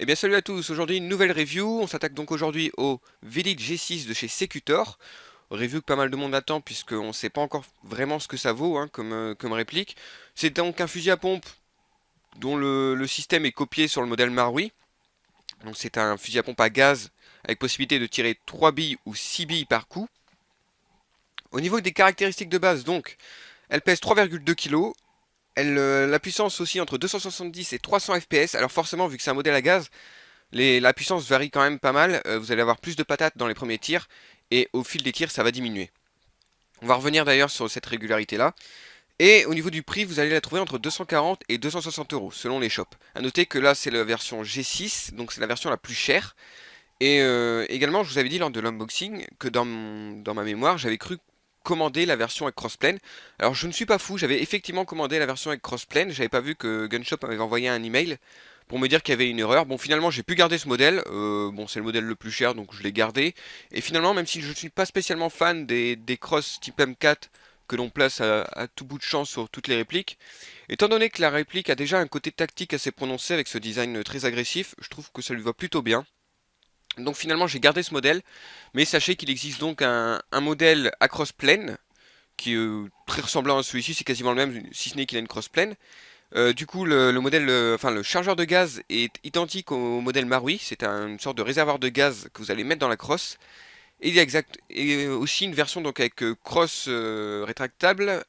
Eh bien salut à tous, aujourd'hui une nouvelle review, on s'attaque donc aujourd'hui au V-Lite G6 de chez Secutor. Review que pas mal de monde attend puisqu'on ne sait pas encore vraiment ce que ça vaut comme réplique. C'est donc un fusil à pompe dont le système est copié sur le modèle Marui. Donc c'est un fusil à pompe à gaz avec possibilité de tirer 3 billes ou 6 billes par coup. Au niveau des caractéristiques de base, donc, elle pèse 3,2 kg. La puissance aussi entre 270 et 300 fps. Alors forcément, vu que c'est un modèle à gaz, la puissance varie quand même pas mal, vous allez avoir plus de patates dans les premiers tirs, et au fil des tirs ça va diminuer. On va revenir d'ailleurs sur cette régularité là. Et au niveau du prix, vous allez la trouver entre 240 et 260 euros selon les shops. A noter que là c'est la version G6, donc c'est la version la plus chère. Et également, je vous avais dit lors de l'unboxing que dans ma mémoire, j'avais cru commander la version avec crossplane. Alors je ne suis pas fou, j'avais effectivement commandé la version avec crossplane, j'avais pas vu que Gunshop m'avait envoyé un email pour me dire qu'il y avait une erreur. Bon, finalement j'ai pu garder ce modèle, bon c'est le modèle le plus cher donc je l'ai gardé. Et finalement, même si je ne suis pas spécialement fan des cross type M4 que l'on place à tout bout de champ sur toutes les répliques, étant donné que la réplique a déjà un côté tactique assez prononcé avec ce design très agressif, je trouve que ça lui va plutôt bien. Donc finalement j'ai gardé ce modèle, mais sachez qu'il existe donc un modèle à crossplane, qui est très ressemblant à celui-ci, c'est quasiment le même, si ce n'est qu'il a une crossplane. Du coup le modèle, enfin le chargeur de gaz est identique au modèle Marui, c'est une sorte de réservoir de gaz que vous allez mettre dans la crosse. Et il y a aussi une version donc avec crosse rétractable,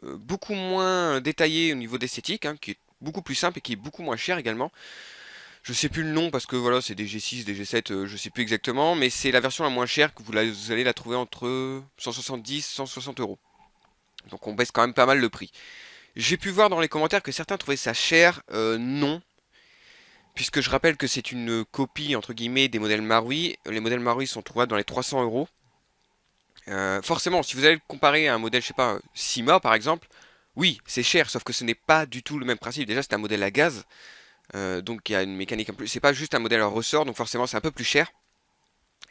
beaucoup moins détaillée au niveau d'esthétique, hein, qui est beaucoup plus simple et qui est beaucoup moins cher également. Je sais plus le nom parce que voilà, c'est des G6, des G7, je sais plus exactement, mais c'est la version la moins chère que vous allez la trouver entre 170 et 160 euros. Donc on baisse quand même pas mal le prix. J'ai pu voir dans les commentaires que certains trouvaient ça cher. Non, puisque je rappelle que c'est une copie entre guillemets des modèles Marui. Les modèles Marui sont trouvables dans les 300 euros. Forcément, si vous allez le comparer à un modèle, je sais pas, Sima par exemple, oui, c'est cher, sauf que ce n'est pas du tout le même principe. Déjà, c'est un modèle à gaz. Donc il y a une mécanique un peu. C'est pas juste un modèle à ressort, donc forcément c'est un peu plus cher.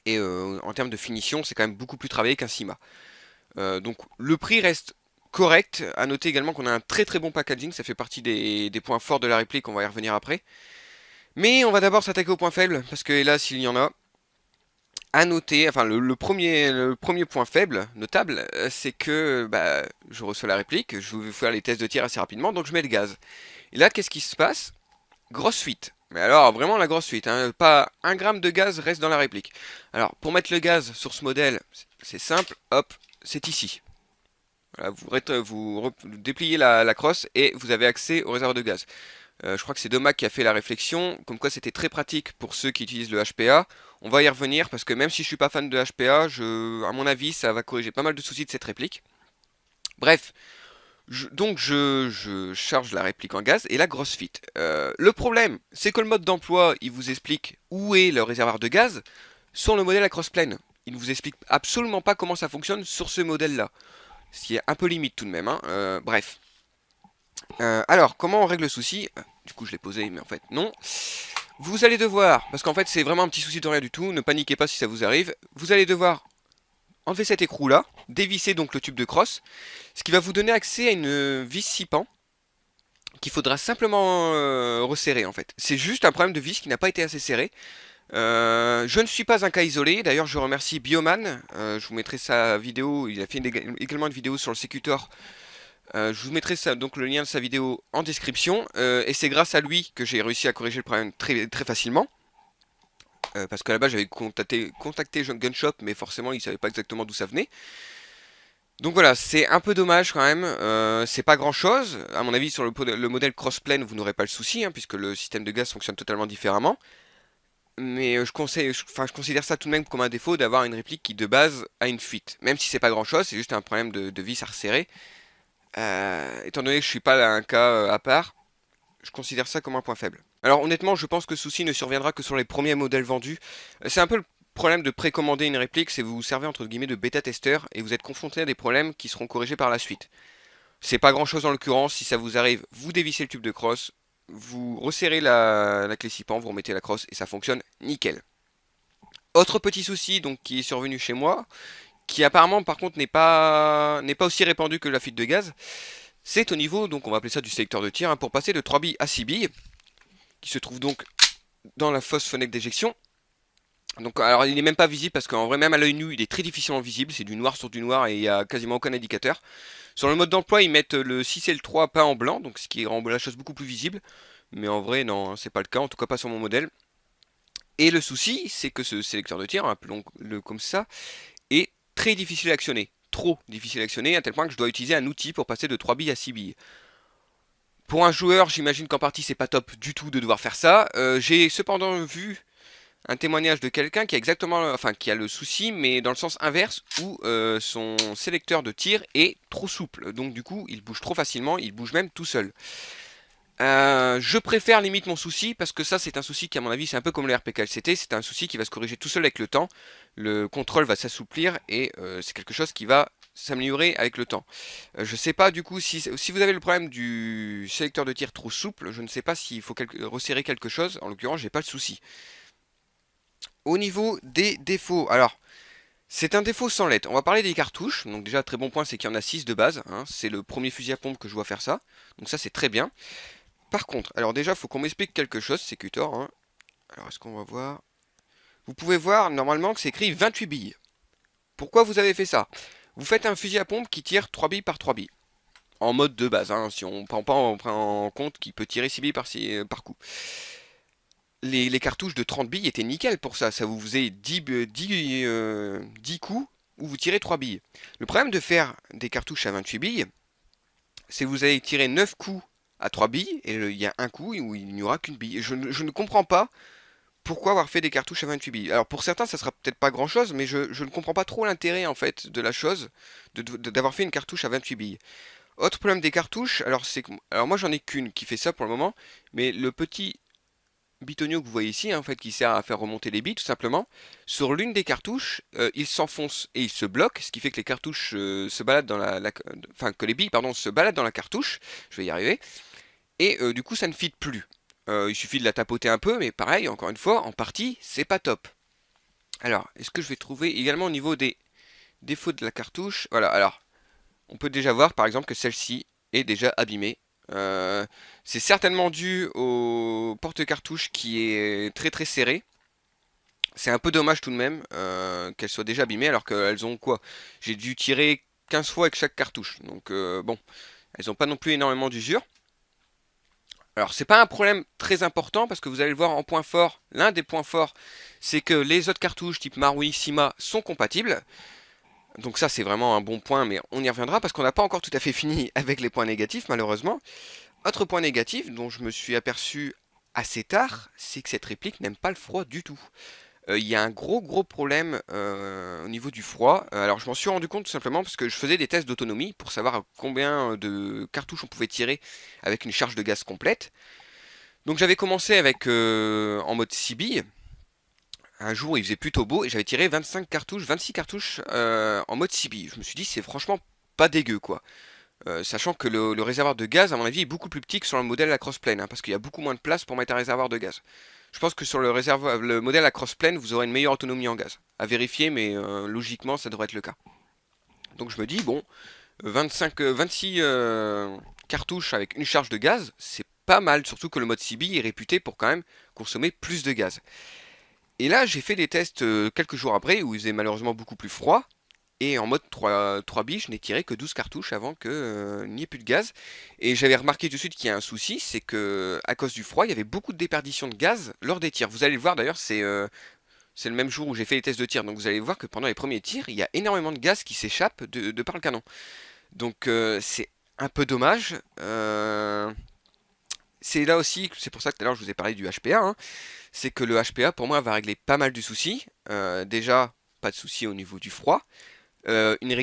Et en termes de finition, c'est quand même beaucoup plus travaillé qu'un Cima. Donc le prix reste correct. À noter également qu'on a un très très bon packaging, ça fait partie des points forts de la réplique, on va y revenir après. Mais on va d'abord s'attaquer aux points faibles, parce que hélas il y en a. À noter, enfin le premier point faible, notable, c'est que bah, je reçois la réplique, je vais faire les tests de tir assez rapidement, donc je mets le gaz. Et là, qu'est-ce qui se passe? Grosse fuite. Mais alors, vraiment la grosse fuite, hein. Pas un gramme de gaz reste dans la réplique. Alors, pour mettre le gaz sur ce modèle, c'est simple, hop, c'est ici. Voilà, vous dépliez la crosse et vous avez accès au réservoir de gaz. Je crois que c'est Domac qui a fait la réflexion, comme quoi c'était très pratique pour ceux qui utilisent le HPA. On va y revenir parce que même si je suis pas fan de HPA, à mon avis, ça va corriger pas mal de soucis de cette réplique. Bref, je charge la réplique en gaz et la grosse fit. Le problème, c'est que le mode d'emploi, il vous explique où est le réservoir de gaz sur le modèle à crossplane. Il ne vous explique absolument pas comment ça fonctionne sur ce modèle-là. Ce qui est un peu limite tout de même, hein. Bref. Alors, comment on règle le souci? Du coup, je l'ai posé, mais en fait, non. Vous allez devoir, parce qu'en fait, c'est vraiment un petit souci de rien du tout, ne paniquez pas si ça vous arrive. Vous allez devoir enlever cet écrou-là, dévisser donc le tube de crosse, ce qui va vous donner accès à une vis 6 pans qu'il faudra simplement resserrer en fait. C'est juste un problème de vis qui n'a pas été assez serré. Je ne suis pas un cas isolé, d'ailleurs je remercie Bioman, je vous mettrai sa vidéo, il a fait également une vidéo sur le Secutor. Je vous mettrai donc le lien de sa vidéo en description, et c'est grâce à lui que j'ai réussi à corriger le problème très, très facilement. Parce qu'à la base j'avais contacté Gunshop, mais forcément il savait pas exactement d'où ça venait. Donc voilà, c'est un peu dommage quand même, c'est pas grand chose. À mon avis, sur le modèle crossplane, vous n'aurez pas le souci, hein, puisque le système de gaz fonctionne totalement différemment. Mais je considère ça tout de même comme un défaut d'avoir une réplique qui de base a une fuite. Même si c'est pas grand chose, c'est juste un problème de vis à resserrer. Étant donné que je suis pas un cas à part, je considère ça comme un point faible. Alors honnêtement, je pense que ce souci ne surviendra que sur les premiers modèles vendus. C'est un peu le problème de précommander une réplique, c'est que vous vous servez entre guillemets de bêta-testeur et vous êtes confronté à des problèmes qui seront corrigés par la suite. C'est pas grand chose en l'occurrence, si ça vous arrive, vous dévissez le tube de crosse, vous resserrez la clé 6 pans, vous remettez la crosse et ça fonctionne nickel. Autre petit souci donc qui est survenu chez moi, qui apparemment par contre n'est pas aussi répandu que la fuite de gaz, c'est au niveau, donc on va appeler ça du sélecteur de tir, hein, pour passer de 3 billes à 6 billes, qui se trouve donc dans la fausse fenêtre d'éjection. Donc, alors il n'est même pas visible parce qu'en vrai, même à l'œil nu, il est très difficilement visible. C'est du noir sur du noir et il y a quasiment aucun indicateur. Sur le mode d'emploi, ils mettent le 6 et le 3 peint en blanc, donc ce qui rend la chose beaucoup plus visible. Mais en vrai, non, hein, c'est pas le cas, en tout cas pas sur mon modèle. Et le souci, c'est que ce sélecteur de tir, appelons-le comme ça, est très difficile à actionner. Trop difficile à actionner, à tel point que je dois utiliser un outil pour passer de 3 billes à 6 billes. Pour un joueur, j'imagine qu'en partie c'est pas top du tout de devoir faire ça. J'ai cependant vu un témoignage de quelqu'un qui a exactement, enfin qui a le souci, mais dans le sens inverse, où son sélecteur de tir est trop souple. Donc du coup, il bouge trop facilement, il bouge même tout seul. Je préfère limite mon souci parce que ça c'est un souci qui à mon avis c'est un peu comme le RPK-LCT, c'est un souci qui va se corriger tout seul avec le temps, le contrôle va s'assouplir et c'est quelque chose qui va s'améliorer avec le temps. Je sais pas du coup si vous avez le problème du sélecteur de tir trop souple, je ne sais pas s'il faut resserrer quelque chose, en l'occurrence j'ai pas le souci. Au niveau des défauts, alors c'est un défaut sans lettres, on va parler des cartouches, donc déjà très bon point c'est qu'il y en a 6 de base, hein. C'est le premier fusil à pompe que je vois faire ça, donc ça c'est très bien. Par contre, alors déjà, il faut qu'on m'explique quelque chose, c'est Cutor, hein. Alors, est-ce qu'on va voir? Vous pouvez voir normalement que c'est écrit 28 billes. Pourquoi vous avez fait ça? Vous faites un fusil à pompe qui tire 3 billes par 3 billes. En mode de base, hein, si on prend pas en compte qu'il peut tirer 6 billes par coup. Les cartouches de 30 billes étaient nickel pour ça. Ça vous faisait 10 coups où vous tirez 3 billes. Le problème de faire des cartouches à 28 billes, c'est que vous allez tirer 9 coups à 3 billes et il y a un coup où il n'y aura qu'une bille. Je ne comprends pas pourquoi avoir fait des cartouches à 28 billes. Alors pour certains ça sera peut-être pas grand chose, mais je ne comprends pas trop l'intérêt en fait de la chose d'avoir fait une cartouche à 28 billes. Autre problème des cartouches, alors moi j'en ai qu'une qui fait ça pour le moment, mais le petit bitonio que vous voyez ici, hein, en fait, qui sert à faire remonter les billes tout simplement, sur l'une des cartouches, il s'enfonce et il se bloque, ce qui fait que les cartouches se baladent dans enfin que les billes pardon se baladent dans la cartouche. Je vais y arriver. Et du coup, ça ne fit plus. Il suffit de la tapoter un peu, mais pareil, encore une fois, en partie, c'est pas top. Alors, est-ce que je vais trouver également au niveau des défauts de la cartouche? Voilà, alors, on peut déjà voir par exemple que celle-ci est déjà abîmée. Euh, c'est certainement dû au porte-cartouche qui est très très serré. C'est un peu dommage tout de même qu'elle soit déjà abîmée alors qu'elles ont quoi? J'ai dû tirer 15 fois avec chaque cartouche. Donc bon, elles n'ont pas non plus énormément d'usure. Alors c'est pas un problème très important parce que vous allez le voir en point fort, l'un des points forts c'est que les autres cartouches type Marui, Sima sont compatibles. Donc ça c'est vraiment un bon point mais on y reviendra parce qu'on n'a pas encore tout à fait fini avec les points négatifs malheureusement. Autre point négatif dont je me suis aperçu assez tard, c'est que cette réplique n'aime pas le froid du tout. Il y a un gros problème au niveau du froid. Alors je m'en suis rendu compte tout simplement parce que je faisais des tests d'autonomie pour savoir combien de cartouches on pouvait tirer avec une charge de gaz complète. Donc j'avais commencé avec en mode 6 billes. Un jour il faisait plutôt beau et j'avais tiré 25 cartouches, 26 cartouches en mode 6 billes. Je me suis dit c'est franchement pas dégueu quoi. Sachant que le réservoir de gaz à mon avis est beaucoup plus petit que sur le modèle à crossplane, hein, parce qu'il y a beaucoup moins de place pour mettre un réservoir de gaz. Je pense que sur le modèle à crossplane vous aurez une meilleure autonomie en gaz. À vérifier mais logiquement ça devrait être le cas. Donc je me dis bon 26 cartouches avec une charge de gaz, c'est pas mal, surtout que le mode CB est réputé pour quand même consommer plus de gaz. Et là, j'ai fait des tests quelques jours après où il faisait malheureusement beaucoup plus froid. Et en mode 3 billes, je n'ai tiré que 12 cartouches avant qu'il n'y ait plus de gaz. Et j'avais remarqué tout de suite qu'il y a un souci, c'est que à cause du froid, il y avait beaucoup de déperdition de gaz lors des tirs. Vous allez le voir d'ailleurs, c'est le même jour où j'ai fait les tests de tir. Donc vous allez voir que pendant les premiers tirs, il y a énormément de gaz qui s'échappe de par le canon. Donc c'est un peu dommage. C'est là aussi, c'est pour ça que tout à l'heure je vous ai parlé du HPA, hein. C'est que le HPA pour moi va régler pas mal du souci. Déjà, pas de souci au niveau du froid. Une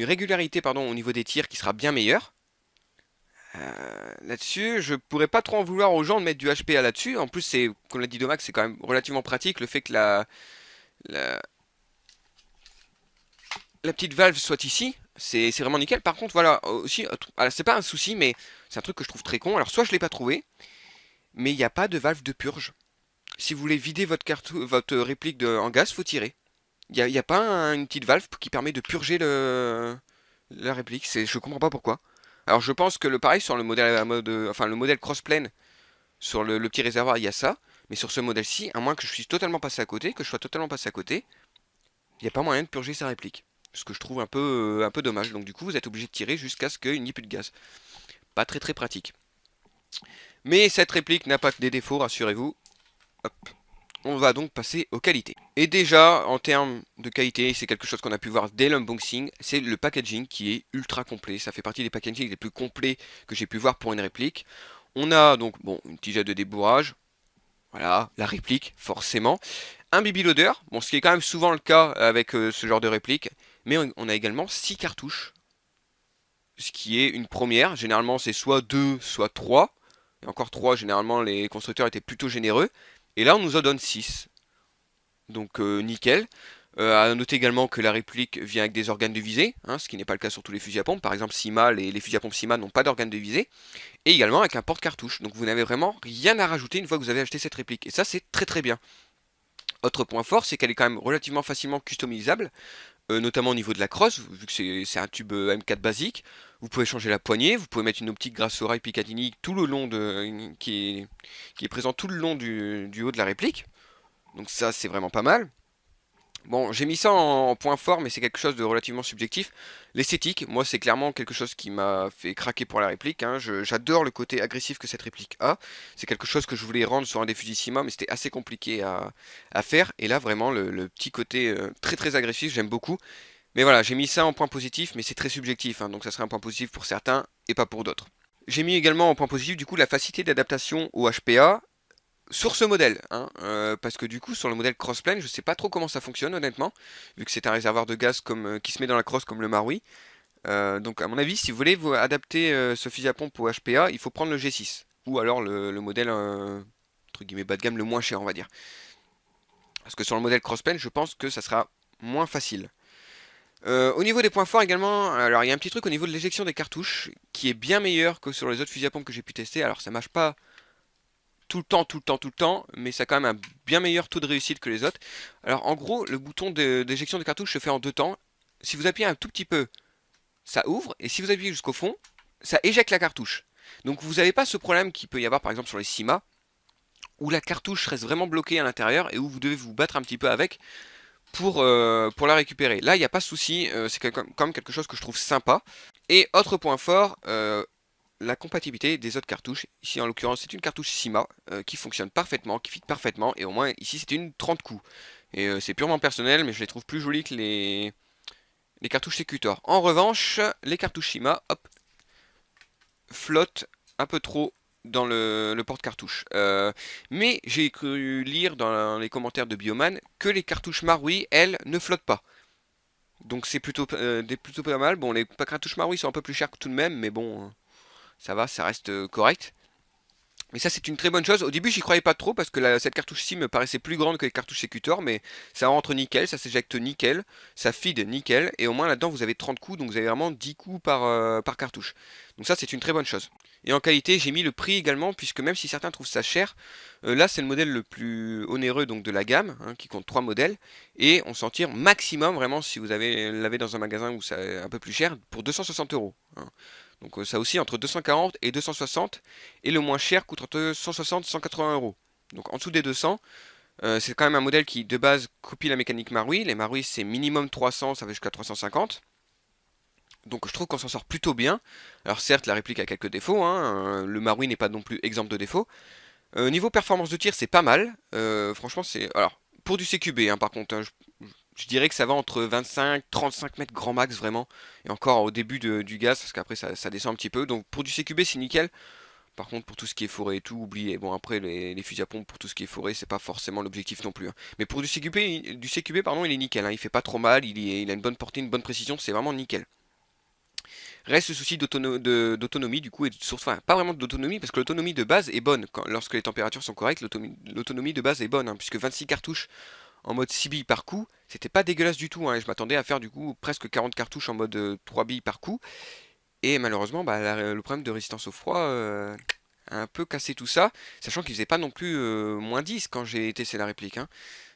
régularité pardon, au niveau des tirs qui sera bien meilleure. Là-dessus, je pourrais pas trop en vouloir aux gens de mettre du HPA là-dessus. En plus, c'est, comme l'a dit Domax, c'est quand même relativement pratique le fait que la, la petite valve soit ici. C'est vraiment nickel. Par contre, voilà, aussi, c'est pas un souci, mais c'est un truc que je trouve très con. Alors, soit je l'ai pas trouvé, mais il n'y a pas de valve de purge. Si vous voulez vider votre réplique en gaz, faut tirer. Il y a pas une petite valve qui permet de purger la réplique. Je comprends pas pourquoi. Alors je pense que le pareil sur le modèle enfin le modèle crossplane sur le petit réservoir, il y a ça. Mais sur ce modèle-ci, à moins que je sois totalement passé à côté, il n'y a pas moyen de purger sa réplique. Ce que je trouve un peu dommage. Donc du coup, vous êtes obligé de tirer jusqu'à ce qu'il n'y ait plus de gaz. Pas très très pratique. Mais cette réplique n'a pas que des défauts, rassurez-vous. Hop. On va donc passer aux qualités. Et déjà, en termes de qualité, c'est quelque chose qu'on a pu voir dès l'unboxing, c'est le packaging qui est ultra complet. Ça fait partie des packagings les plus complets que j'ai pu voir pour une réplique. On a donc, bon, une petite jet de débourrage. Voilà, la réplique, forcément. Un baby loader, bon, ce qui est quand même souvent le cas avec ce genre de réplique. Mais on a également 6 cartouches. Ce qui est une première. Généralement, c'est soit 2, soit 3. Et encore 3, généralement, les constructeurs étaient plutôt généreux. Et là, on nous en donne 6. Donc nickel. À noter également que la réplique vient avec des organes de visée, hein, ce qui n'est pas le cas sur tous les fusils à pompe. Par exemple, Sima, les fusils à pompe Sima n'ont pas d'organes de visée. Et également avec un porte-cartouche. Donc vous n'avez vraiment rien à rajouter une fois que vous avez acheté cette réplique. Et ça, c'est très très bien. Autre point fort, c'est qu'elle est quand même relativement facilement customisable, notamment au niveau de la crosse, vu que c'est un tube M4 basique. Vous pouvez changer la poignée, vous pouvez mettre une optique grâce au rail Picatinny tout le long qui est présent tout le long du haut de la réplique. Donc ça, c'est vraiment pas mal. Bon, j'ai mis ça en point fort, mais c'est quelque chose de relativement subjectif. L'esthétique, moi, c'est clairement quelque chose qui m'a fait craquer pour la réplique, hein. J'adore le côté agressif que cette réplique a. C'est quelque chose que je voulais rendre sur un des fusils Sima, mais c'était assez compliqué à faire. Et là, vraiment, le petit côté très très agressif, j'aime beaucoup. Mais voilà, j'ai mis ça en point positif, mais c'est très subjectif, hein, donc ça serait un point positif pour certains et pas pour d'autres. J'ai mis également en point positif, du coup, la facilité d'adaptation au HPA sur ce modèle, hein, parce que du coup sur le modèle Crossplane, je sais pas trop comment ça fonctionne honnêtement, vu que c'est un réservoir de gaz comme, qui se met dans la crosse comme le Marui. Donc à mon avis, si vous voulez vous adapter ce fusil à pompe au HPA, il faut prendre le G6, ou alors le modèle entre guillemets bas de gamme le moins cher on va dire. Parce que sur le modèle Crossplane, je pense que ça sera moins facile. Au niveau des points forts également, alors il y a un petit truc au niveau de l'éjection des cartouches qui est bien meilleur que sur les autres fusils à pompe que j'ai pu tester. Alors ça marche pas tout le temps, mais ça a quand même un bien meilleur taux de réussite que les autres. Alors en gros, le bouton d'éjection de cartouche se fait en deux temps. Si vous appuyez un tout petit peu, ça ouvre, et si vous appuyez jusqu'au fond, ça éjecte la cartouche. Donc vous n'avez pas ce problème qu'il peut y avoir par exemple sur les Sima, où la cartouche reste vraiment bloquée à l'intérieur et où vous devez vous battre un petit peu avec pour la récupérer. Là, il n'y a pas de souci, c'est quand même quelque chose que je trouve sympa. Et autre point fort, la compatibilité des autres cartouches. Ici, en l'occurrence, c'est une cartouche Sima qui fonctionne parfaitement, qui fit parfaitement. Et au moins, ici, c'était une 30 coups. Et c'est purement personnel, mais je les trouve plus jolies que les cartouches Secutor. En revanche, les cartouches Sima, hop, flottent un peu trop dans le porte-cartouche. Mais j'ai cru lire dans les commentaires de Bioman que les cartouches Marui, elles, ne flottent pas. Donc c'est plutôt pas mal. Bon, les cartouches Marui sont un peu plus chères tout de même, mais bon, ça va, ça reste correct. Mais ça c'est une très bonne chose. Au début j'y croyais pas trop parce que cette cartouche-ci me paraissait plus grande que les cartouches Secutor, mais ça rentre nickel, ça s'éjecte nickel, ça feed nickel, et au moins là-dedans vous avez 30 coups, donc vous avez vraiment 10 coups par cartouche. Donc ça c'est une très bonne chose. Et en qualité j'ai mis le prix également, puisque même si certains trouvent ça cher, là c'est le modèle le plus onéreux donc de la gamme, hein, qui compte 3 modèles, et on s'en tire maximum vraiment si vous l'avez dans un magasin où c'est un peu plus cher, pour 260 euros, hein. Donc ça aussi entre 240 et 260. Et le moins cher coûte entre 160 et 180 euros. Donc en dessous des 200. C'est quand même un modèle qui de base copie la mécanique Marui. Les Marui c'est minimum 300, ça va jusqu'à 350. Donc je trouve qu'on s'en sort plutôt bien. Alors certes la réplique a quelques défauts, hein. Le Marui n'est pas non plus exempt de défauts. Niveau performance de tir c'est pas mal. Franchement c'est... Alors pour du CQB hein, par contre, hein, je dirais que ça va entre 25 35 mètres grand max vraiment. Et encore au début du gaz, parce qu'après ça descend un petit peu. Donc pour du CQB c'est nickel. Par contre pour tout ce qui est forêt et tout, oubliez. Bon après les fusils à pompe pour tout ce qui est forêt, c'est pas forcément l'objectif non plus, hein. Mais pour du CQB pardon, il est nickel, hein. Il fait pas trop mal, il a une bonne portée, une bonne précision, c'est vraiment nickel. Reste le souci d'autonomie du coup, et enfin pas vraiment d'autonomie parce que l'autonomie de base est bonne. Lorsque les températures sont correctes, l'autonomie de base est bonne, hein, puisque 26 cartouches en mode 6 billes par coup, c'était pas dégueulasse du tout, hein, et je m'attendais à faire du coup presque 40 cartouches en mode 3 billes par coup. Et malheureusement, bah, le problème de résistance au froid a un peu cassé tout ça, sachant qu'il faisait pas non plus moins 10 quand j'ai testé la réplique, hein.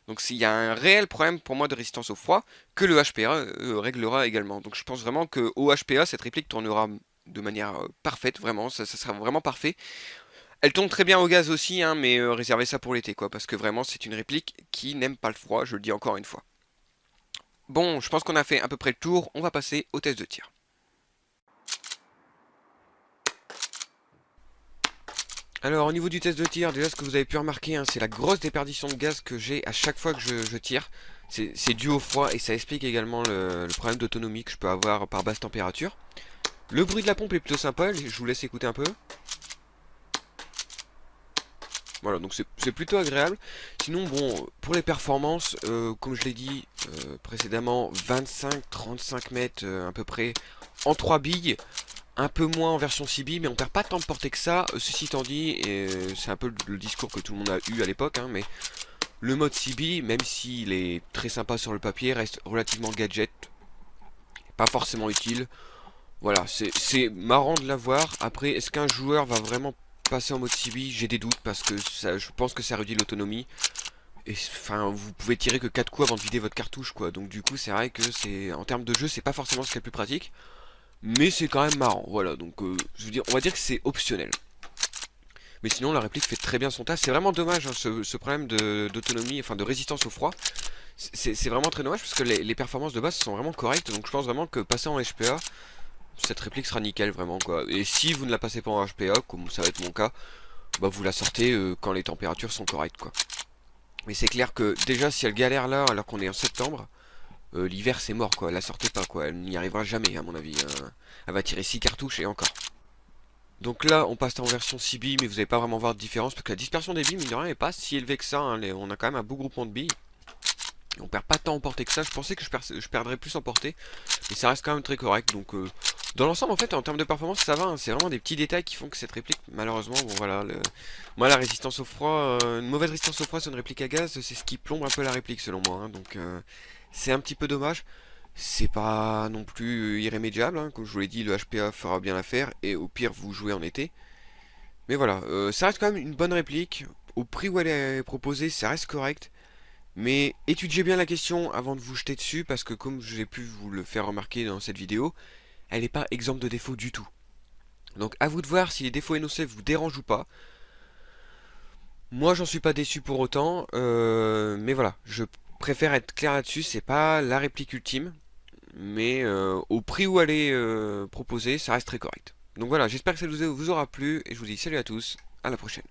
Donc s'il y a un réel problème pour moi de résistance au froid, que le HPA réglera également. Donc je pense vraiment que au HPA, cette réplique tournera de manière parfaite, vraiment, ça sera vraiment parfait. Elle tombe très bien au gaz aussi, hein, mais réservez ça pour l'été, quoi, parce que vraiment, c'est une réplique qui n'aime pas le froid, je le dis encore une fois. Bon, je pense qu'on a fait à peu près le tour, on va passer au test de tir. Alors, au niveau du test de tir, déjà, ce que vous avez pu remarquer, hein, c'est la grosse déperdition de gaz que j'ai à chaque fois que je tire. C'est dû au froid et ça explique également le problème d'autonomie que je peux avoir par basse température. Le bruit de la pompe est plutôt sympa, je vous laisse écouter un peu. Voilà, donc c'est plutôt agréable. Sinon, bon, pour les performances, comme je l'ai dit précédemment, 25-35 mètres à peu près en 3 billes. Un peu moins en version 6 billes, mais on perd pas tant de portée que ça. Ceci étant dit, et c'est un peu le discours que tout le monde a eu à l'époque, hein, mais le mode 6 billes, même s'il est très sympa sur le papier, reste relativement gadget, pas forcément utile. Voilà, c'est marrant de l'avoir. Après, est-ce qu'un joueur va vraiment passer en mode 6 billes? J'ai des doutes parce que ça, je pense que ça réduit l'autonomie. Et enfin, vous pouvez tirer que 4 coups avant de vider votre cartouche, quoi. Donc du coup, c'est vrai que c'est en termes de jeu, c'est pas forcément ce qui est le plus pratique. Mais c'est quand même marrant, voilà, donc je veux dire, on va dire que c'est optionnel. Mais sinon, la réplique fait très bien son taf. C'est vraiment dommage, hein, ce problème d'autonomie, enfin de résistance au froid. C'est vraiment très dommage parce que les performances de base sont vraiment correctes. Donc je pense vraiment que passer en HPA, cette réplique sera nickel, vraiment, quoi. Et si vous ne la passez pas en HPA, comme ça va être mon cas, bah vous la sortez quand les températures sont correctes, quoi. Mais c'est clair que déjà, si elle galère là, alors qu'on est en septembre, l'hiver c'est mort, quoi. La sortez pas, quoi. Elle n'y arrivera jamais, à mon avis, hein. Elle va tirer 6 cartouches et encore. Donc là, on passe en version 6 billes, mais vous n'allez pas vraiment voir de différence, parce que la dispersion des billes, mine de rien, n'est pas si élevée que ça, hein. On a quand même un beau groupement de billes. Et on perd pas tant en portée que ça. Je pensais que je perdrais plus en portée, mais ça reste quand même très correct. Donc dans l'ensemble, en fait, en termes de performance, ça va, hein. C'est vraiment des petits détails qui font que cette réplique, malheureusement, bon voilà, moi la résistance au froid, une mauvaise résistance au froid sur une réplique à gaz, c'est ce qui plombe un peu la réplique selon moi, hein. Donc c'est un petit peu dommage. C'est pas non plus irrémédiable, hein. Comme je vous l'ai dit, le HPA fera bien l'affaire, et au pire, vous jouez en été. Mais voilà, ça reste quand même une bonne réplique. Au prix où elle est proposée, ça reste correct. Mais étudiez bien la question avant de vous jeter dessus, parce que comme j'ai pu vous le faire remarquer dans cette vidéo, elle n'est pas exempte de défauts du tout. Donc à vous de voir si les défauts énoncés vous dérangent ou pas. Moi j'en suis pas déçu pour autant, mais voilà, je préfère être clair là-dessus, c'est pas la réplique ultime, mais au prix où elle est proposée, ça reste très correct. Donc voilà, j'espère que ça vous aura plu, et je vous dis salut à tous, à la prochaine.